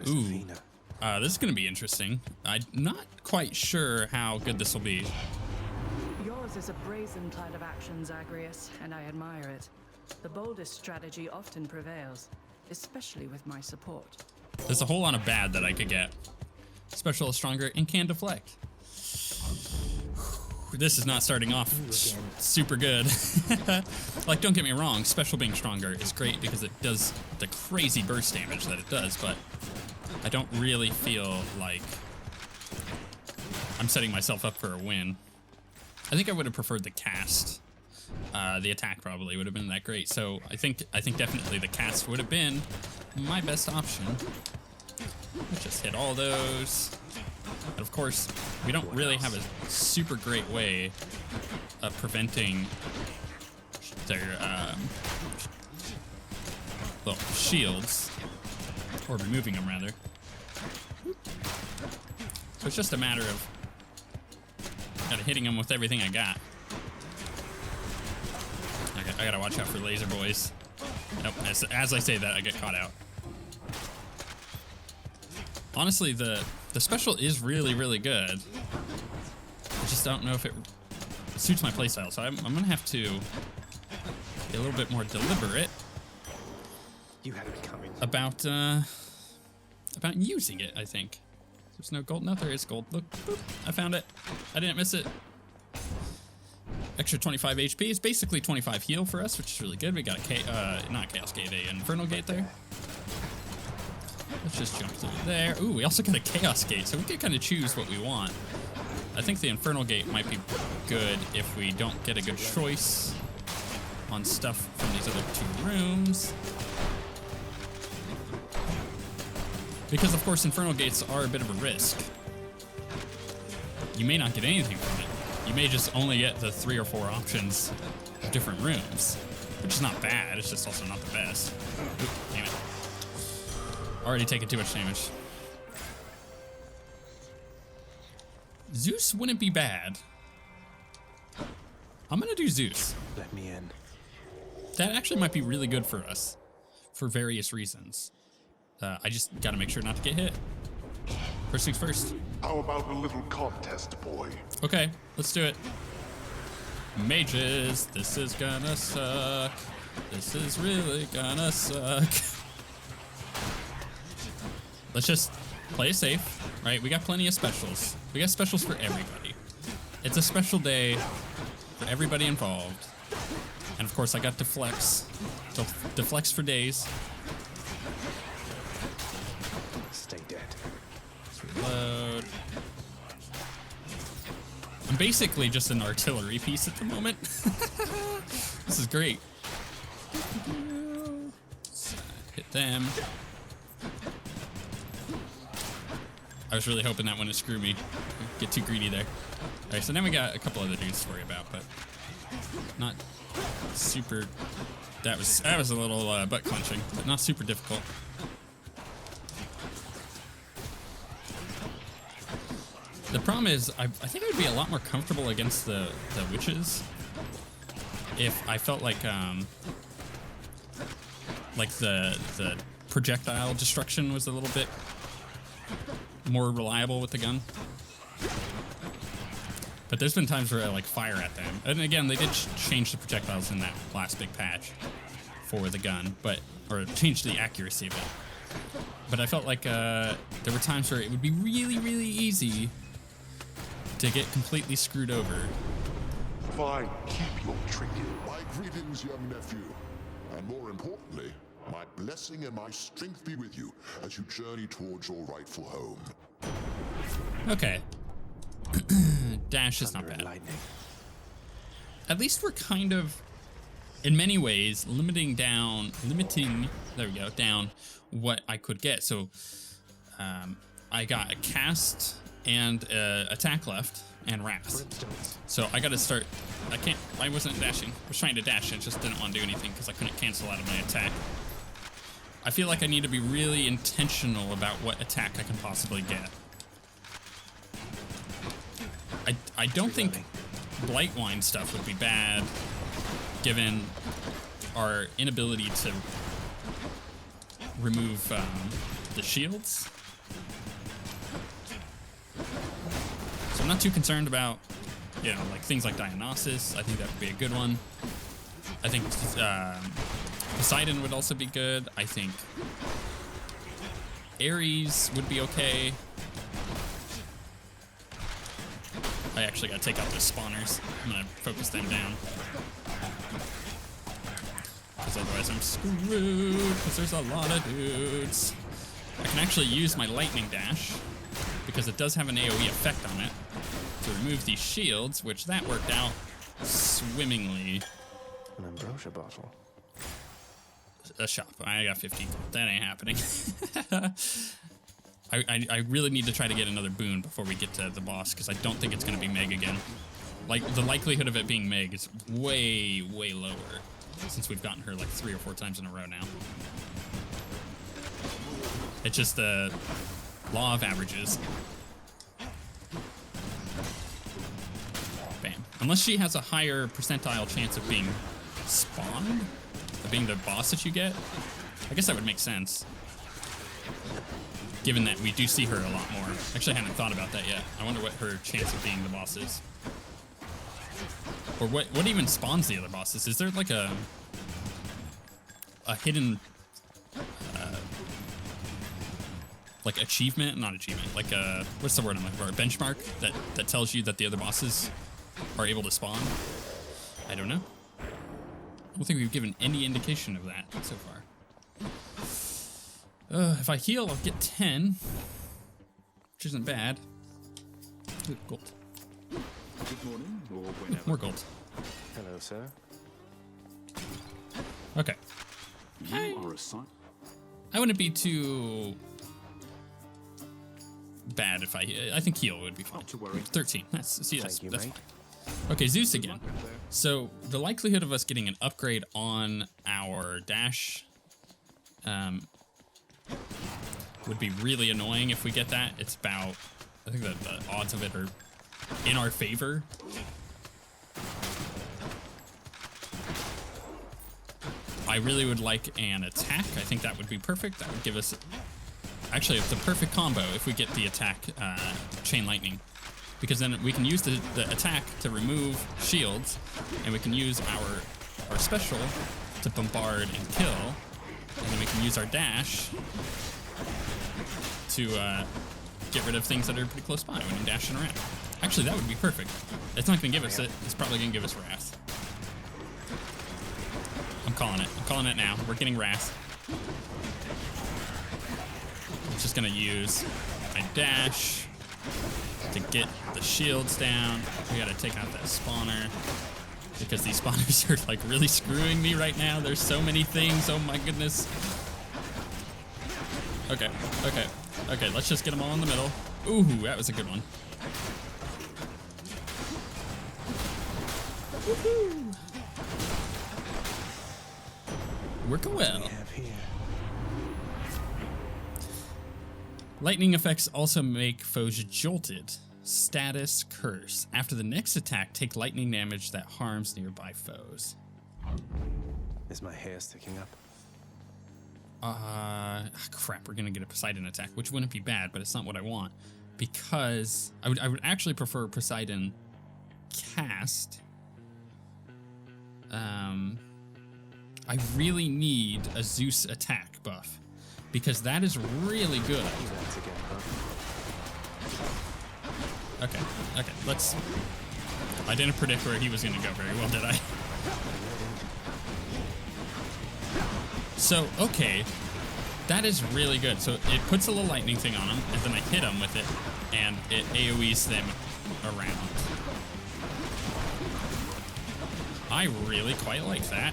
Ooh, this is gonna be interesting. I'm not quite sure how good this will be. Yours is a brazen plan of action, Zagreus, and I admire it. The boldest strategy often prevails, especially with my support. There's a whole lot of bad that I could get. Special is stronger and can deflect. This is not starting off super good. Like, don't get me wrong, special being stronger is great because it does the crazy burst damage that it does, but I don't really feel like I'm setting myself up for a win. I think I would have preferred the cast. The attack probably would have been that great, so I think definitely the cast would have been my best option. Let's just hit all those. But of course, we don't really have a super great way of preventing their little shields, or removing them rather. So it's just a matter of kind of hitting them with everything I got. I gotta watch out for laser boys. Nope, as I say that, I get caught out. Honestly, the special is really, really good. I just don't know if it suits my playstyle, so I'm gonna have to be a little bit more deliberate about using it, I think. There's no gold. No, there is gold. Look, boop, I found it. I didn't miss it. Extra 25 HP is basically 25 heal for us, which is really good. We got a not Chaos Gate, a Infernal Gate there. Let's just jump through there. Ooh, we also got a Chaos Gate, so we can kind of choose what we want. I think the Infernal Gate might be good if we don't get a good choice on stuff from these other two rooms. Because, of course, Infernal Gates are a bit of a risk. You may not get anything from it. You may just only get the 3 or 4 options of different rooms, which is not bad. It's just also not the best. Oop, damn it. Already taking too much damage. Zeus wouldn't be bad. I'm gonna do Zeus. Let me in. That actually might be really good for us, for various reasons. I just gotta make sure not to get hit. First things first. How about a little contest, boy? Okay, let's do it. Mages, this is gonna suck. This is really gonna suck. Let's just play it safe, right? We got plenty of specials. We got specials for everybody. It's a special day for everybody involved. And of course, I got deflects. Deflects for days. Stay dead. Let's reload. I'm basically just an artillery piece at the moment. This is great. Let's hit them. I was really hoping that wouldn't screw me. Get too greedy there. All right, so now we got a couple other dudes to worry about, but not super. That was a little butt clenching, but not super difficult. The problem is, I think I would be a lot more comfortable against the witches if I felt like the projectile destruction was a little bit more reliable with the gun. But there's been times where I like fire at them, and again, they did change the projectiles in that last big patch for the gun, or change the accuracy of it. But I felt like there were times where it would be really, really easy to get completely screwed over. Fine, keep your trinket. My greetings, young nephew. And more importantly, my blessing and my strength be with you as you journey towards your rightful home. Okay. Dash is not bad. Lightning. At least we're kind of, in many ways, limiting down, there we go, down what I could get. So I got a cast and attack left and wrath. So I gotta start, I wasn't dashing. I was trying to dash, it just didn't want to do anything because I couldn't cancel out of my attack. I feel like I need to be really intentional about what attack I can possibly get. I don't think Blightwine stuff would be bad given our inability to remove the shields. So I'm not too concerned about, you know, like things like Dionysus. I think that would be a good one. I think Poseidon would also be good. I think Ares would be okay. I actually gotta take out those spawners. I'm gonna focus them down. Because otherwise I'm screwed, because there's a lot of dudes. I can actually use my lightning dash, because it does have an AoE effect on it, to remove these shields, which that worked out swimmingly. An ambrosia bottle. A shop. I got 15 gold. That ain't happening. I really need to try to get another boon before we get to the boss, because I don't think it's going to be Meg again. Like, the likelihood of it being Meg is way, way lower, since we've gotten her like 3 or 4 times in a row now. It's just the law of averages. Bam. Unless she has a higher percentile chance of being spawned, of being the boss that you get, I guess that would make sense. Given that we do see her a lot more. Actually, I haven't thought about that yet. I wonder what her chance of being the boss is. Or what even spawns the other bosses? Is there like a hidden like achievement? Not achievement. Like a, what's the word I'm looking for? A benchmark that tells you that the other bosses are able to spawn? I don't know. I don't think we've given any indication of that so far. If I heal, I'll get 10, which isn't bad. Ooh, gold. Good morning, or whenever. More gold. Hello, sir. Okay. You are a sight. I wouldn't be too bad if I think heal would be fine. Not to worry. 13. That's Thank you, that's mate. fine. Okay, Zeus again. So the likelihood of us getting an upgrade on our dash would be really annoying if we get that. It's about, I think that the odds of it are in our favor. I really would like an attack. I think that would be perfect. That would give us, actually it's a perfect combo if we get the attack chain lightning, because then we can use the attack to remove shields, and we can use our special to bombard and kill, and then we can use our dash to get rid of things that are pretty close by when you're dashing around. Actually, that would be perfect. It's not going to give us it. It's probably going to give us Wrath. I'm calling it. I'm calling it now. We're getting Wrath. I'm just going to use my dash to get the shields down. We got to take out that spawner, because these spawners are like really screwing me right now. There's so many things. Oh my goodness. Okay, okay, okay. Let's just get them all in the middle. Ooh, that was a good one. Woohoo! Working well. We have here. Lightning effects also make foes jolted. Status curse. After the next attack, take lightning damage that harms nearby foes. Is my hair sticking up? Crap, we're gonna get a Poseidon attack, which wouldn't be bad, but it's not what I want, because I would actually prefer Poseidon cast. I really need a Zeus attack buff, because that is really good. That's again, huh? Okay, okay, let's... I didn't predict where he was gonna go very well, did I? So, okay, that is really good. So it puts a little lightning thing on him, and then I hit him with it, and it AoEs them around. I really quite like that.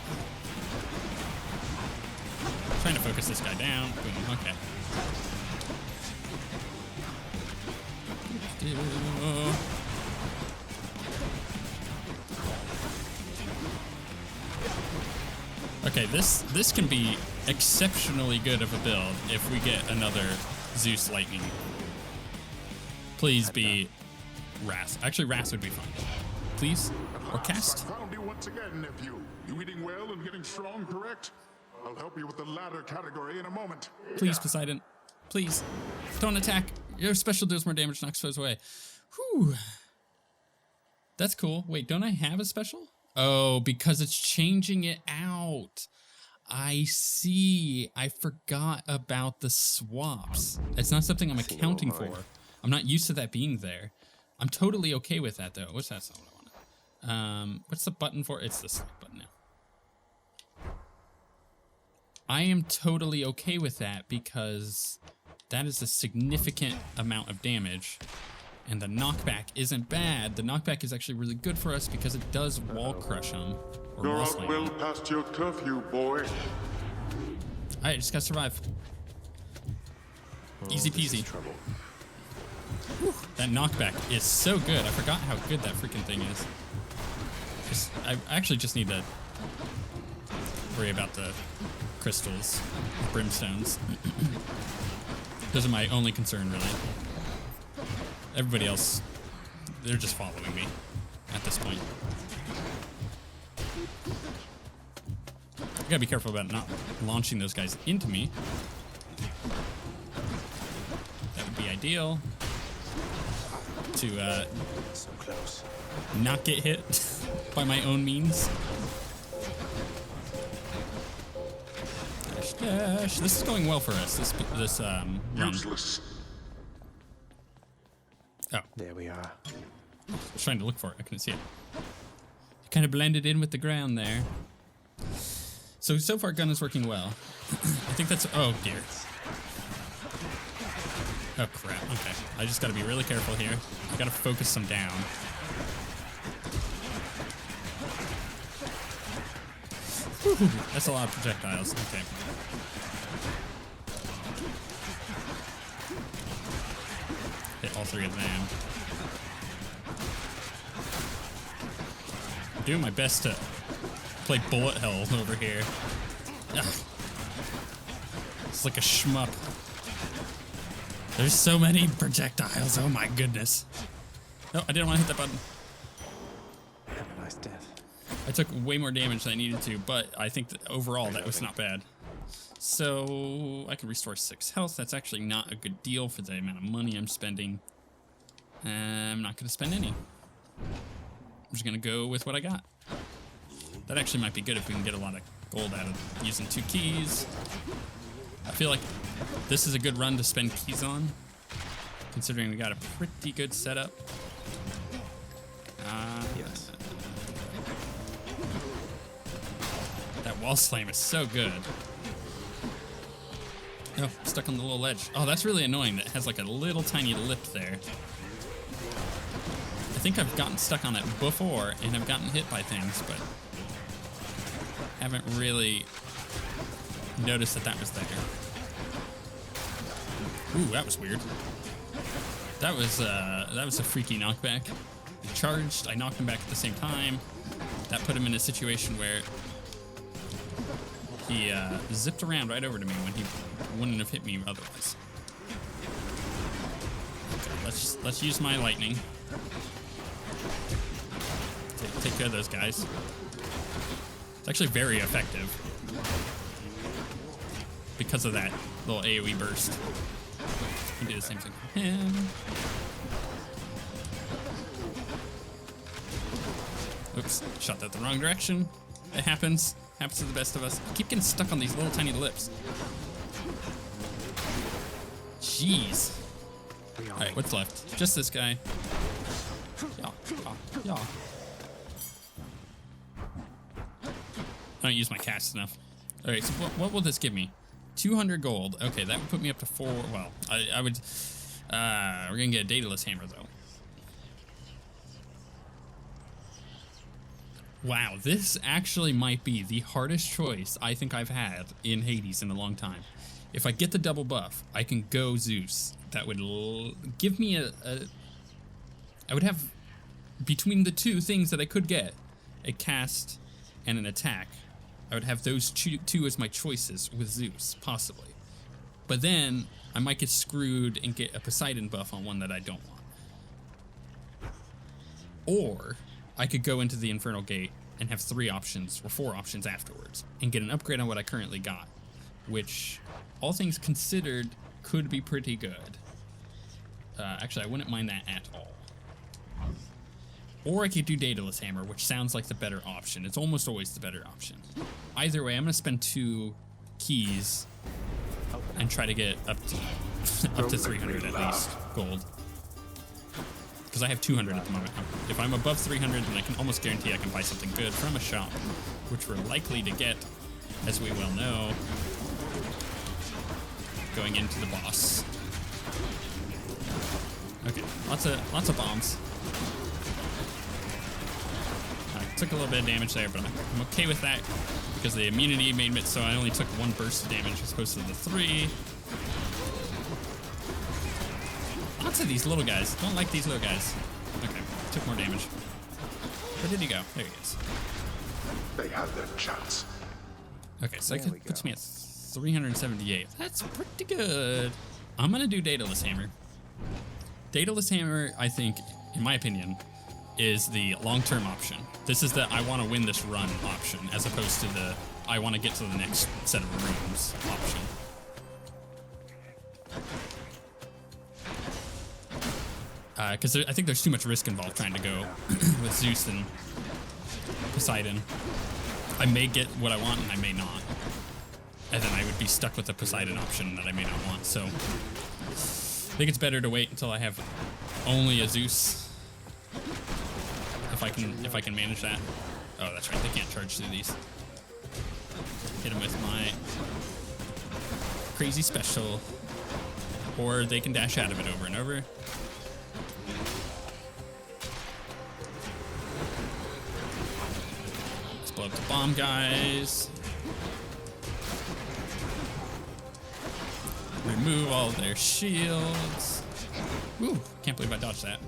Trying to focus this guy down. Boom, okay. Okay, this can be exceptionally good of a build if we get another Zeus lightning. Please be Wrath. Actually, Wrath would be fun. Please? Or cast? I found you once again, nephew. You eating well and getting strong, correct? I'll help you with the latter category in a moment. Please, Poseidon. Please. Don't attack. Your special deals more damage, knocks foes away. Whew. That's cool. Wait, don't I have a special? Oh, because it's changing it out. I see. I forgot about the swaps. It's not something I'm accounting for. I'm not used to that being there. I'm totally okay with that, though. What's that? That's not what I want. What's the button for? It's the select button now. I am totally okay with that because that is a significant amount of damage. And the knockback isn't bad. The knockback is actually really good for us because it does wall crush them. Or You're wall up slam well 'em. past your curfew, boy. Alright, just gotta survive. Easy peasy. Trouble. That knockback is so good. I forgot how good that freaking thing is. I actually just need to worry about the crystals, brimstones. Those are my only concern, really. Everybody else, they're just following me at this point. I gotta be careful about not launching those guys into me. That would be ideal. To So close. not get hit by my own means. Dash, dash. This is going well for us. This run. Useless. Oh, There we are. I was trying to look for it. I couldn't see it. It kind of blended in with the ground there. So far gun is working well. I think that's, oh dear. Oh crap, okay. I just gotta be really careful here. I gotta focus them down. Whew, that's a lot of projectiles, okay. Hit all three of them. I'm doing my best to play bullet hell over here. Ugh. It's like a shmup. There's so many projectiles. Oh my goodness. No, I didn't want to hit that button. Have a nice death. I took way more damage than I needed to, but I think that overall that was not bad. So I can restore 6 health. That's actually not a good deal for the amount of money I'm spending. I'm not going to spend any. I'm just going to go with what I got. That actually might be good if we can get a lot of gold out of using 2 keys. I feel like this is a good run to spend keys on, considering we got a pretty good setup. Yes. That wall slam is so good. Oh, stuck on the little ledge. Oh, that's really annoying. That has like a little tiny lip there. I think I've gotten stuck on that before, and I've gotten hit by things, but haven't really noticed that that was there. Ooh, that was weird. That was a freaky knockback. He charged, I knocked him back at the same time. That put him in a situation where he zipped around right over to me when he wouldn't have hit me otherwise. Okay, let's use my lightning. Take care of those guys. It's actually very effective because of that little AoE burst. You can do the same thing for him. Oops, shot that the wrong direction. It happens. Happens to the best of us. I keep getting stuck on these little tiny lips. Jeez. Alright, what's left? Just this guy. Yeah, yeah, yeah. I don't use my cast enough. Alright, so what will this give me? 200 gold. Okay, that would put me up to 4. Well, I would... we're gonna get a dataless hammer, though. Wow, this actually might be the hardest choice I think I've had in Hades in a long time. If I get the double buff, I can go Zeus. That would give me I would have, between the two things that I could get, a cast and an attack, I would have those two as my choices with Zeus, possibly. But then, I might get screwed and get a Poseidon buff on one that I don't want. Or, I could go into the Infernal Gate and have 3 options or 4 options afterwards and get an upgrade on what I currently got, which all things considered could be pretty good. Actually, I wouldn't mind that at all. Or I could do Daedalus Hammer, which sounds like the better option. It's almost always the better option. Either way, I'm going to spend 2 keys and try to get up to 300 at least gold. Because I have 200 at the moment. If I'm above 300, then I can almost guarantee I can buy something good from a shop, which we're likely to get, as we well know, going into the boss. Okay, lots of bombs. I took a little bit of damage there, but I'm okay with that because the immunity made it so I only took 1 burst of damage as opposed to the 3. Lots of these little guys. Don't like these little guys. Okay, took more damage. Where did he go? There he is. They had their chance. Okay, so that puts me at 378. That's pretty good. I'm gonna do Daedalus Hammer. Daedalus Hammer, I think, in my opinion, is the long-term option. This is the I want to win this run option, as opposed to the I want to get to the next set of rooms option. Because I think there's too much risk involved trying to go with Zeus and Poseidon. I may get what I want and I may not. And then I would be stuck with the Poseidon option that I may not want. So I think it's better to wait until I have only a Zeus. If I can manage that. Oh, that's right. They can't charge through these. Hit them with my crazy special. Or they can dash out of it over and over. Let's blow up the bomb guys. Remove all their shields. Woo, can't believe I dodged that.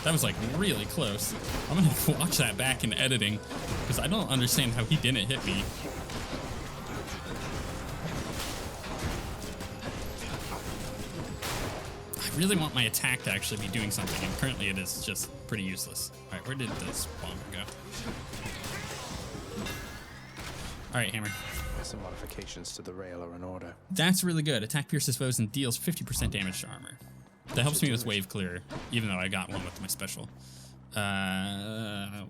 That was like really close. I'm gonna watch that back in editing because I don't understand how he didn't hit me. I really want my attack to actually be doing something, and currently it is just pretty useless. All right, where did this bomber go? All right, Hammer. Some modifications to the rail are in order. That's really good. Attack pierces foes and deals 50% damage to armor. That helps me with wave clear, even though I got one with my special.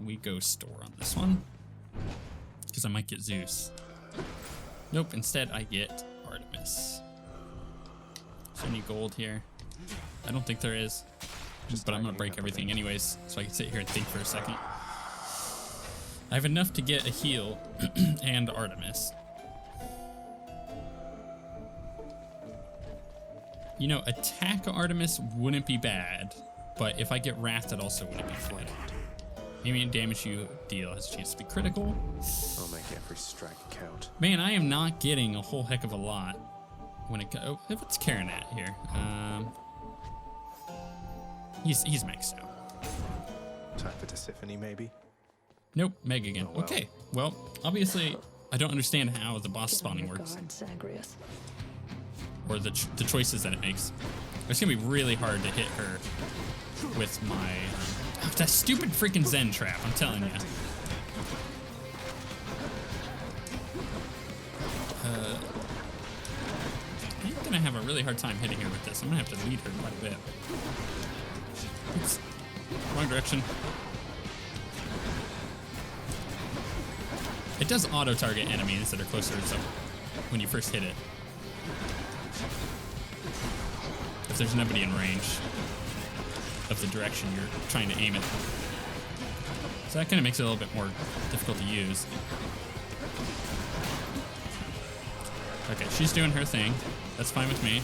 We go store on this one. Because I might get Zeus. Nope, instead I get Artemis. Is there any gold here? I don't think there is. But I'm going to break everything anyways, so I can sit here and think for a second. I have enough to get a heal and Artemis. You know, attack Artemis wouldn't be bad, but if I get Wrath, that also wouldn't be good. Maybe damage you deal has a chance to be critical. I'll make every strike count. Man, I am not getting a whole heck of a lot when it goes. Oh, what's Karen at here? He's maxed out. Time for Tisiphone, maybe? Nope, Meg again. Oh, well. Okay, well, obviously, I don't understand how the boss spawning works. Zagreus. Or the choices that it makes. It's gonna be really hard to hit her with my that stupid freaking Zen trap. I'm telling you. I'm gonna have a really hard time hitting her with this. I'm gonna have to lead her quite a bit. Oops, wrong direction. It does auto-target enemies that are closer to when you first hit it. If there's nobody in range of the direction you're trying to aim it. So that kind of makes it a little bit more difficult to use. Okay, she's doing her thing. That's fine with me.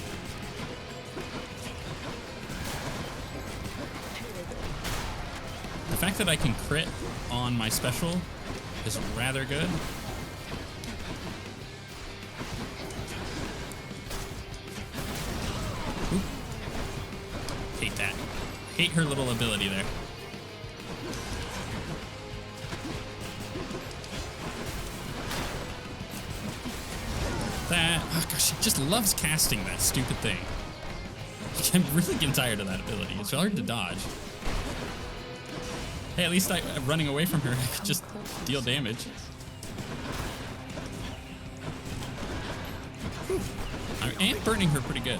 The fact that I can crit on my special is rather good. Oop. Hate that. Hate her little ability there. That, oh gosh, she just loves casting that stupid thing. I'm really getting tired of that ability. It's hard to dodge. Hey, at least running away from her, I could just deal damage. And burning her pretty good.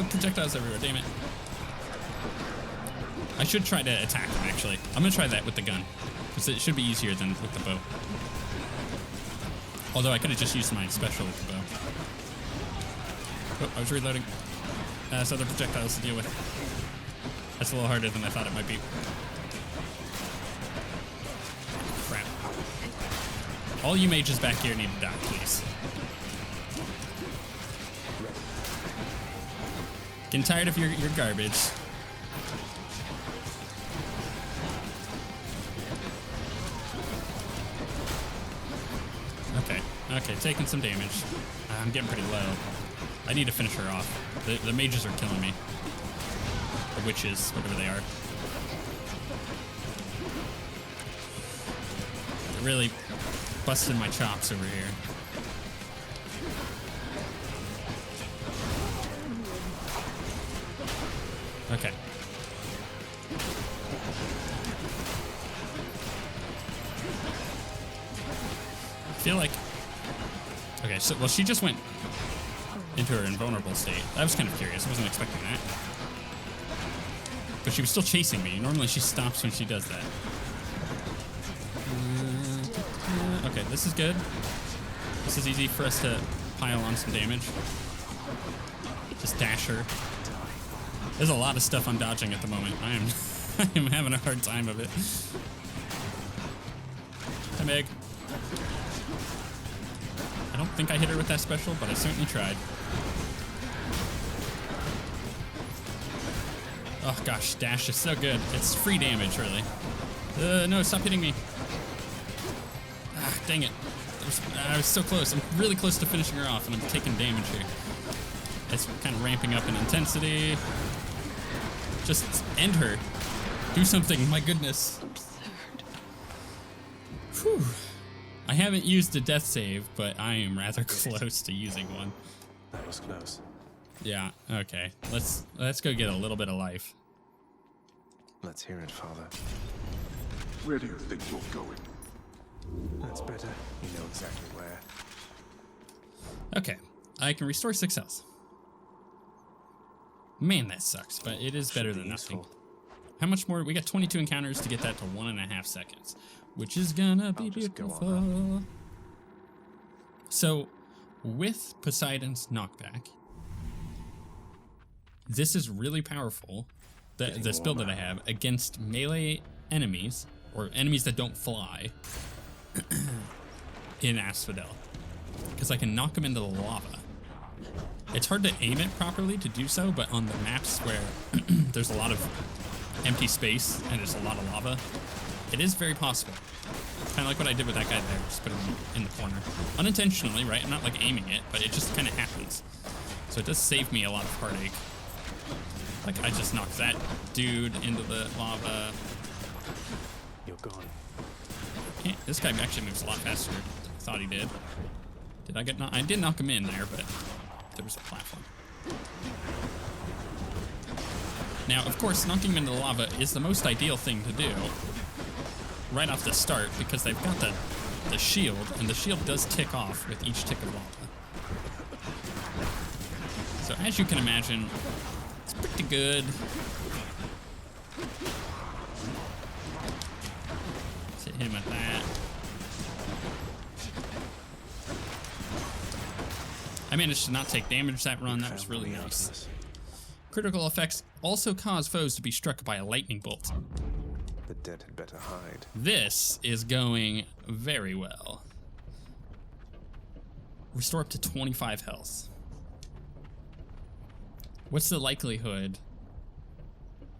Projectiles everywhere, damn it. I should try to attack him, actually. I'm gonna try that with the gun, because it should be easier than with the bow. Although I could have just used my special with the bow. Oh, I was reloading. So other projectiles to deal with. That's a little harder than I thought it might be. Crap. All you mages back here need to die, please. Getting tired of your garbage. Okay, taking some damage. I'm getting pretty low. I need to finish her off. The mages are killing me. The witches, whatever they are. They're really busting my chops over here. Okay. I feel like... Okay, so, well, she just went into her invulnerable state. I was kind of curious. I wasn't expecting that. But she was still chasing me. Normally she stops when she does that. Okay, this is good. This is easy for us to pile on some damage. Just dash her. There's a lot of stuff I'm dodging at the moment. I am having a hard time of it. Hi, Meg. I don't think I hit her with that special, but I certainly tried. Oh gosh, dash is so good. It's free damage, really. No, stop hitting me. Ah, dang it. I was so close. I'm really close to finishing her off, and I'm taking damage here. It's kind of ramping up in intensity. Just end her. Do something, my goodness. Absurd. Whew. I haven't used a death save, but I am rather close to using one. That was close. Yeah, okay. Let's go get a little bit of life. Let's hear it, Father. Where do you think you're going? That's better. You know exactly where. Okay, I can restore 6 health. Man, that sucks, but it is better than nothing. How much more? We got 22 encounters to get that to 1.5 seconds, which is gonna be beautiful. So, with Poseidon's knockback, this is really powerful. The build that I have against melee enemies, or enemies that don't fly, in Asphodel, because I can knock them into the lava. It's hard to aim it properly to do so, but on the maps where there's a lot of empty space and there's a lot of lava, it is very possible. Kind of like what I did with that guy there, just put him in the corner. Unintentionally, right? I'm not like aiming it, but it just kind of happens. So it does save me a lot of heartache. Like I just knocked that dude into the lava. You're gone. This guy actually moves a lot faster than I thought he did. Did I get knocked? I did knock him in there, but there was a platform. Now, of course, knocking him into the lava is the most ideal thing to do right off the start, because they've got the shield, and the shield does tick off with each tick of lava. So as you can imagine, it's pretty good. Let's hit him with that. I managed to not take damage that run. That was really nice. Critical effects also cause foes to be struck by a lightning bolt. The dead had better hide. This is going very well. Restore up to 25 health. What's the likelihood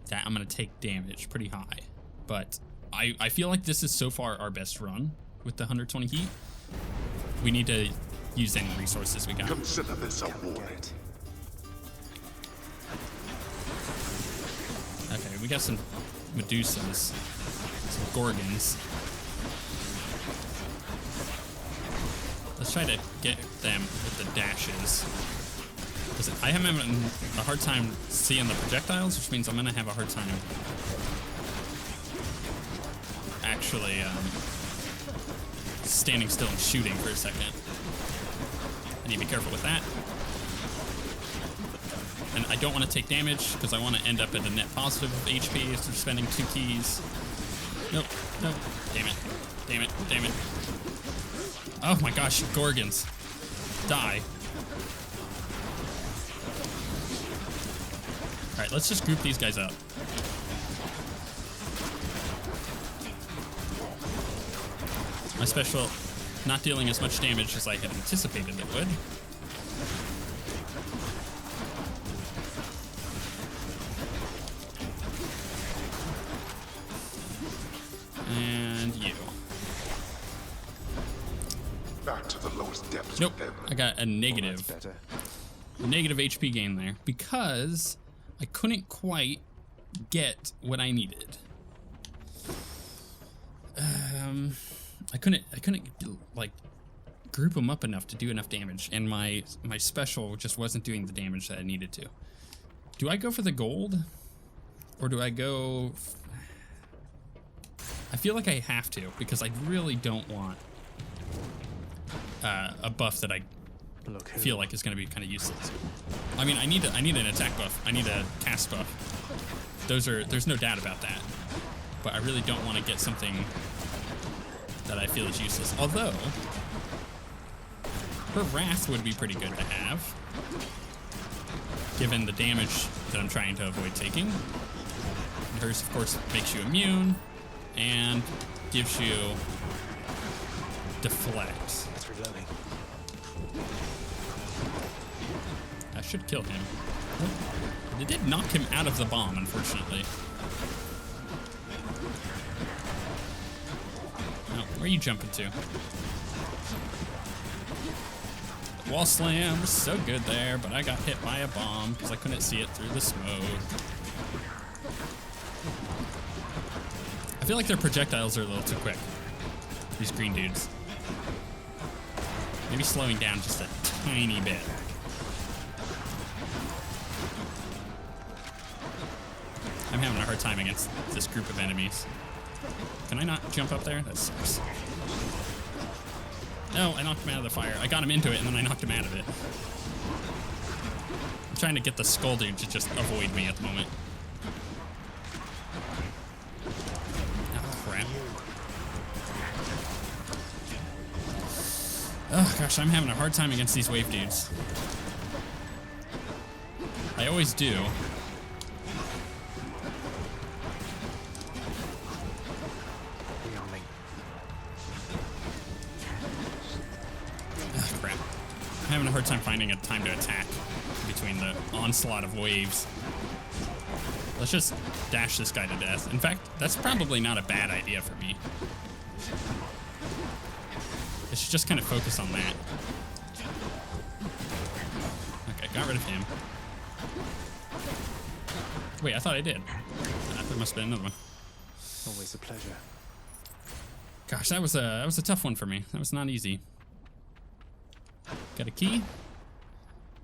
that I'm going to take damage? Pretty high. But I feel like this is so far our best run with the 120 heat. We need to use any resources we got. Consider this a warning. Okay, we got some Medusas, some Gorgons. Let's try to get them with the dashes. I am having a hard time seeing the projectiles, which means I'm going to have a hard time actually standing still and shooting for a second. I need to be careful with that. And I don't want to take damage because I want to end up at a net positive HP after spending 2 keys. Nope, nope. Damn it. Damn it, damn it. Oh my gosh, Gorgons. Die. Alright, let's just group these guys up. My special not dealing as much damage as I had anticipated it would. And you. Back to the lowest depths. Nope, with them. I got a negative. That's better. A negative HP gain there because I couldn't quite get what I needed. I couldn't like group them up enough to do enough damage, and my special just wasn't doing the damage that I needed to. Do I go for the gold, or do I go? I feel like I have to because I really don't want a buff that I feel like is going to be kind of useless. I mean, I need an attack buff. I need a cast buff. There's no doubt about that. But I really don't want to get something that I feel is useless. Although her wrath would be pretty good to have, given the damage that I'm trying to avoid taking. And hers, of course, makes you immune and gives you deflect. It's reloading. I should kill him. It did knock him out of the bomb, unfortunately. Oh, where are you jumping to? Wall slam was so good there, but I got hit by a bomb because I couldn't see it through the smoke. I feel like their projectiles are a little too quick. These green dudes. Maybe slowing down just a tiny bit. I'm having a hard time against this group of enemies. Can I not jump up there? That sucks. No, I knocked him out of the fire. I got him into it, and then I knocked him out of it. I'm trying to get the skull dude to just avoid me at the moment. Oh, crap. Oh, gosh, I'm having a hard time against these wave dudes. I always do. Having a hard time finding a time to attack between the onslaught of waves. Let's just dash this guy to death. In fact, that's probably not a bad idea for me. I should just kind of focus on that. Okay, got rid of him. Wait, I thought I did. There must have been another one. Always a pleasure. Gosh, that was a tough one for me. That was not easy. Got a key,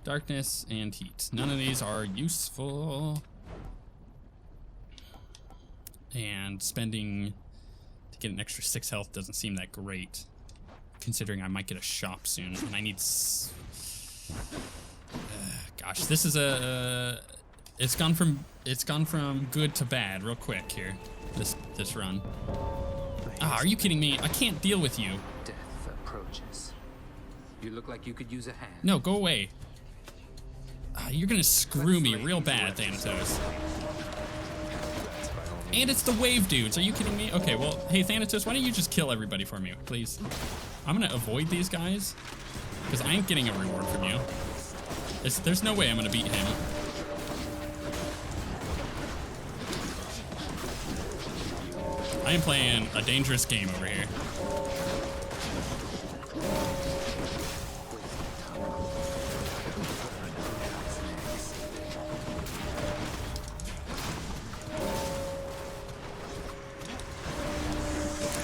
darkness, and heat. None of these are useful. And spending to get an extra 6 health doesn't seem that great, considering I might get a shop soon, and I need. Gosh, this is a. It's gone from good to bad real quick here. This run. Ah, are you kidding me? I can't deal with you. Death approaches. You look like you could use a hand. No, go away. You're gonna screw me real bad, Thanatos. And it's the wave dudes. Are you kidding me? Okay, well, hey, Thanatos, why don't you just kill everybody for me, please? I'm gonna avoid these guys, because I ain't getting a reward from you. There's no way I'm gonna beat him. I am playing a dangerous game over here.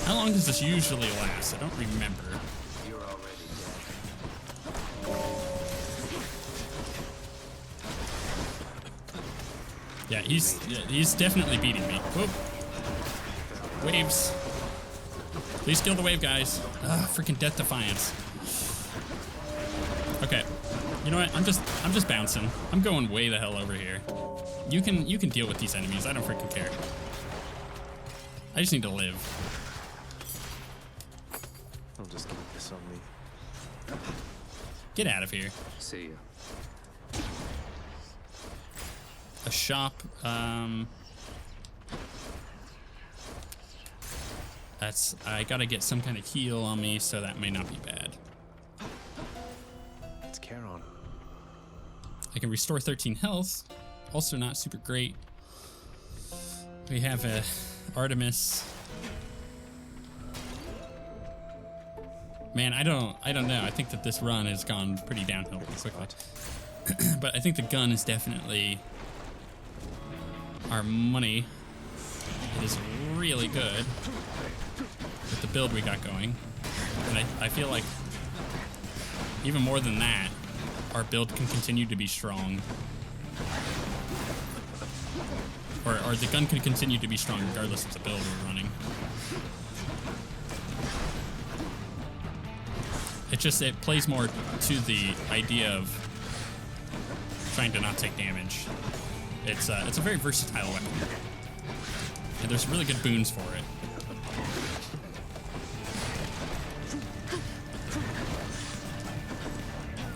How long does this usually last? I don't remember. You're already dead. Yeah, he's definitely beating me. Whoop. Waves. Please kill the wave, guys. Ugh, freaking Death Defiance. Okay. You know what? I'm just bouncing. I'm going way the hell over here. You can deal with these enemies. I don't freaking care. I just need to live. I'll just keep this on me. Get out of here. See ya. A shop. I gotta get some kind of heal on me, so that may not be bad. It's Charon. I can restore 13 health. Also not super great. We have a Artemis. Man, I don't know. I think that this run has gone pretty downhill quickly. But I think the gun is definitely our money. It is really good with the build we got going. And I feel like even more than that, our build can continue to be strong. Or the gun can continue to be strong regardless of the build we're running. It plays more to the idea of trying to not take damage. It's a very versatile weapon. And there's really good boons for it.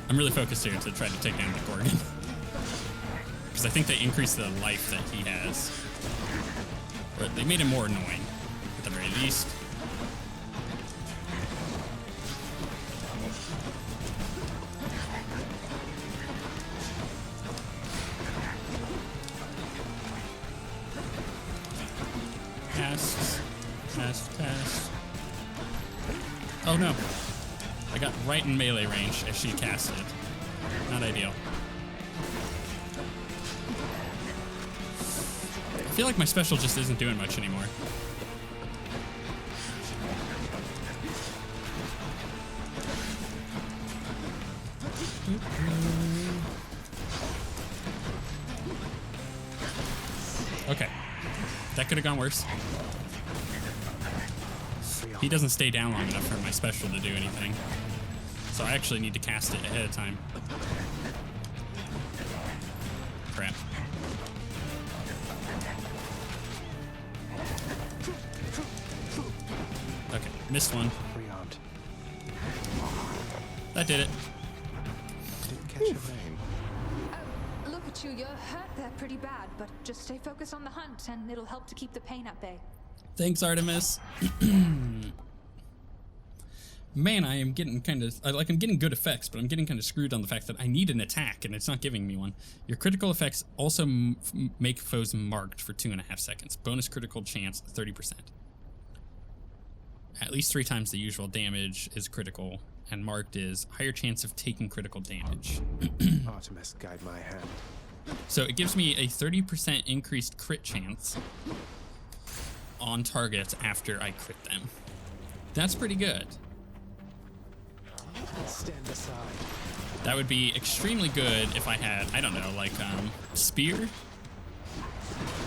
I'm really focused here to try to take down the Gorgon. Because I think they increased the life that he has. Or they made him more annoying, at the very least. Cast. Oh no. I got right in melee range as she casted. Not ideal. I feel like my special just isn't doing much anymore. Okay. That could have gone worse. He doesn't stay down long enough for my special to do anything. So I actually need to cast it ahead of time. Crap. Okay, missed one. Rearmed. That did it. Didn't catch your name. Oh, look at you. You're hurt there pretty bad, but just stay focused on the hunt and it'll help to keep the pain at bay. Thanks, Artemis. Man, I am getting kind of, I'm getting good effects, but I'm getting kind of screwed on the fact that I need an attack and it's not giving me one. Your critical effects also make foes marked for 2.5 seconds. Bonus critical chance, 30%. At least 3 times the usual damage is critical, and marked is higher chance of taking critical damage. Artemis, guide my hand. So it gives me a 30% increased crit chance on targets after I crit them. That's pretty good. Stand aside. That would be extremely good if I had, I don't know, like spear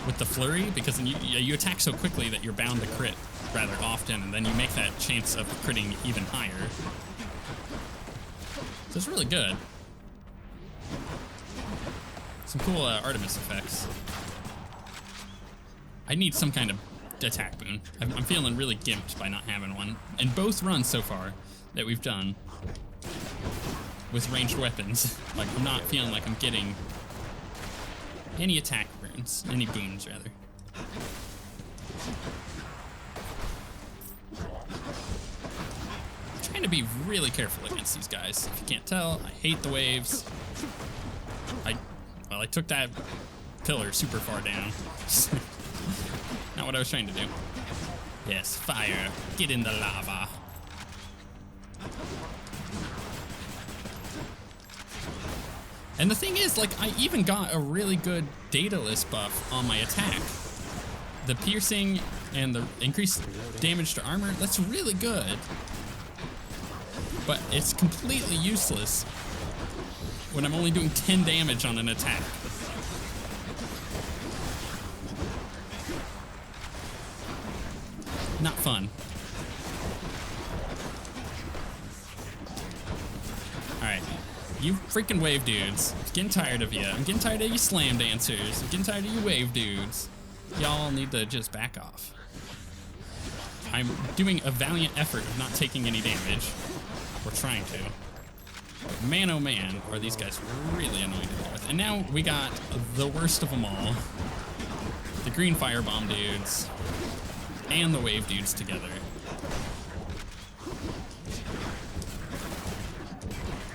with the flurry, because then you attack so quickly that you're bound to crit rather often, and then you make that chance of critting even higher. So it's really good. Some cool Artemis effects. I need some kind of attack boon. I'm feeling really gimped by not having one. In both runs so far that we've done with ranged weapons, like I'm not feeling like I'm getting any attack boons, any boons rather. I'm trying to be really careful against these guys. If you can't tell, I hate the waves. I took that pillar super far down. Not what I was trying to do. Yes, fire. Get in the lava. And the thing is, like, I even got a really good Daedalus buff on my attack. The piercing and the increased damage to armor, that's really good. But it's completely useless when I'm only doing 10 damage on an attack. Not fun. You freaking wave dudes. I'm getting tired of you. I'm getting tired of you slam dancers. I'm getting tired of you wave dudes. Y'all need to just back off. I'm doing a valiant effort of not taking any damage. We're trying to. But man, oh man, are these guys really annoying to deal with. And now we got the worst of them all. The green firebomb dudes and the wave dudes together.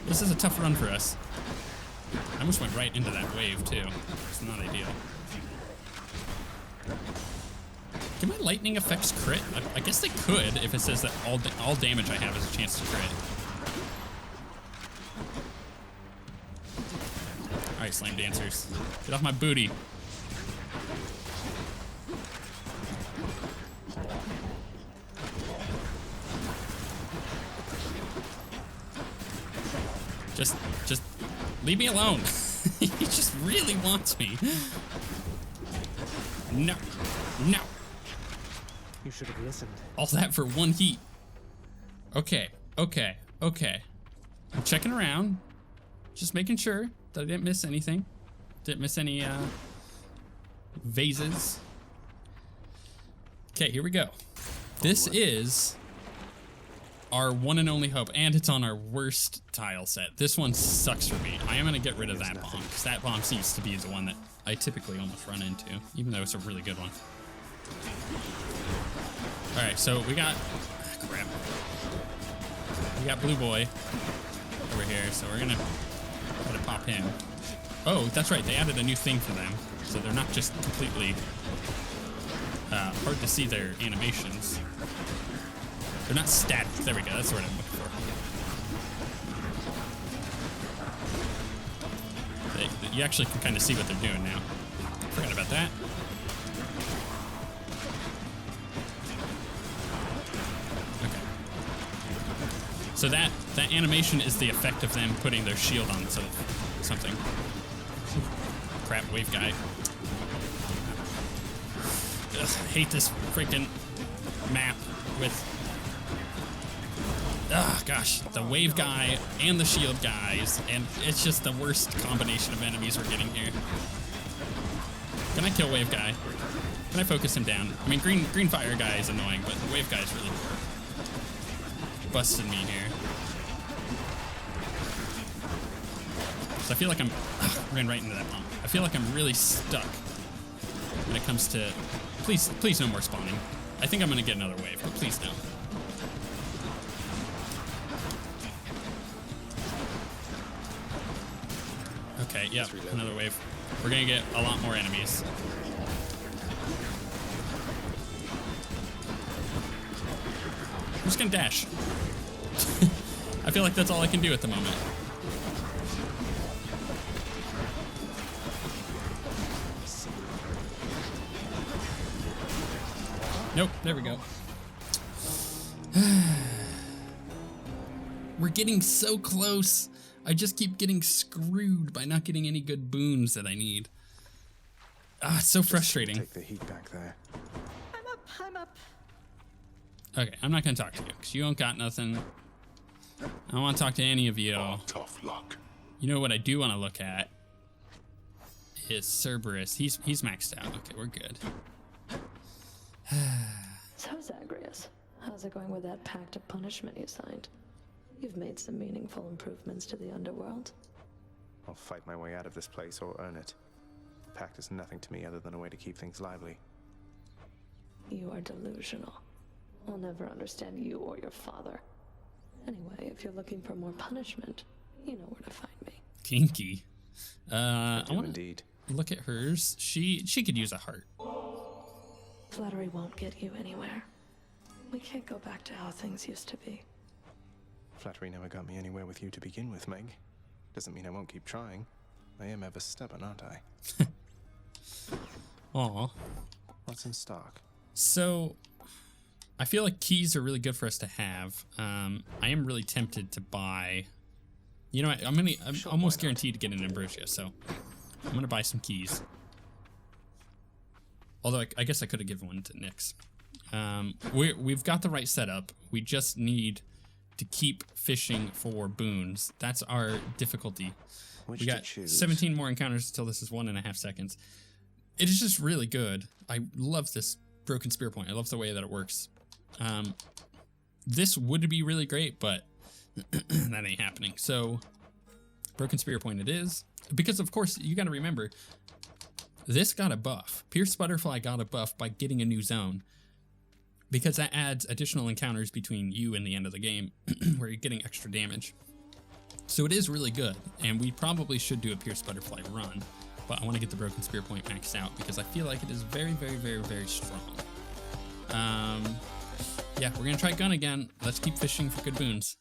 This is a tough run for us. I almost went right into that wave too. It's not ideal. Can my lightning effects crit? I guess they could if it says that all damage I have is a chance to crit. Alright, slam dancers. Get off my booty. Just leave me alone. He just really wants me. No. No. You should have listened. All that for one heat. Okay. Okay. Okay. I'm checking around. Just making sure that I didn't miss anything. Didn't miss any vases. Okay, here we go. This is our one and only hope, and it's on our worst tile set. This one sucks for me. I am gonna get rid of that bomb, because that bomb seems to be the one that I typically almost run into, even though it's a really good one. Alright, so we got, crap. We got Blue Boy over here, so we're gonna try to pop him. Oh, that's right, they added a new thing for them, so they're not just completely hard to see their animations. They're not static. There we go. That's what I'm looking for. You actually can kind of see what they're doing now. Forgot about that. Okay. So that animation is the effect of them putting their shield on something. Crap, wave guy. Ugh, I hate this freaking map with... Oh gosh, the wave guy and the shield guys, and it's just the worst combination of enemies we're getting here. Can I kill wave guy? Can I focus him down? I mean, green fire guy is annoying, but the wave guy is really busting me here. So I feel like I'm ran right into that bomb. I feel like I'm really stuck when it comes to. Please no more spawning. I think I'm gonna get another wave, but please no. Okay, yep, another wave. We're gonna get a lot more enemies. I'm just gonna dash. I feel like that's all I can do at the moment. Nope, there we go. We're getting so close. I just keep getting screwed by not getting any good boons that I need. Ah, it's so frustrating. Take the heat back there. I'm up. Okay, I'm not gonna talk to you because you don't got nothing. I don't want to talk to any of you. Tough luck. You know what I do want to look at is Cerberus. He's maxed out. Okay, we're good. So, Zagreus, how's it going with that pact of punishment you signed? You've made some meaningful improvements to the underworld. I'll fight my way out of this place or earn it. The pact is nothing to me other than a way to keep things lively. You are delusional. I'll never understand you or your father. Anyway, if you're looking for more punishment, you know where to find me. Kinky. I want to indeed. look at hers. She could use a heart. Flattery won't get you anywhere. We can't go back to how things used to be. Flattery never got me anywhere with you to begin with, Meg. Doesn't mean I won't keep trying. I am ever stubborn, aren't I? Aw. What's in stock? So, I feel like keys are really good for us to have. I am really tempted to buy. You know what? I'm almost guaranteed to get an Ambrosia, so I'm gonna buy some keys. Although I guess I could have given one to Nyx. We've got the right setup. We just need to keep fishing for boons. That's our difficulty. Which We to got choose? 17 more encounters until this is 1.5 seconds. It is just really good. I love this broken spear point. I love the way that it works. This would be really great, but that ain't happening. So broken spear point it is. Because of course you got to remember, this got a buff. Pierced Butterfly got a buff by getting a new zone. Because that adds additional encounters between you and the end of the game where you're getting extra damage. So it is really good, and we probably should do a Pierced Butterfly run, but I want to get the Broken Spear point maxed out because I feel like it is very, very, very, very strong. Yeah, we're going to try gun again. Let's keep fishing for good boons.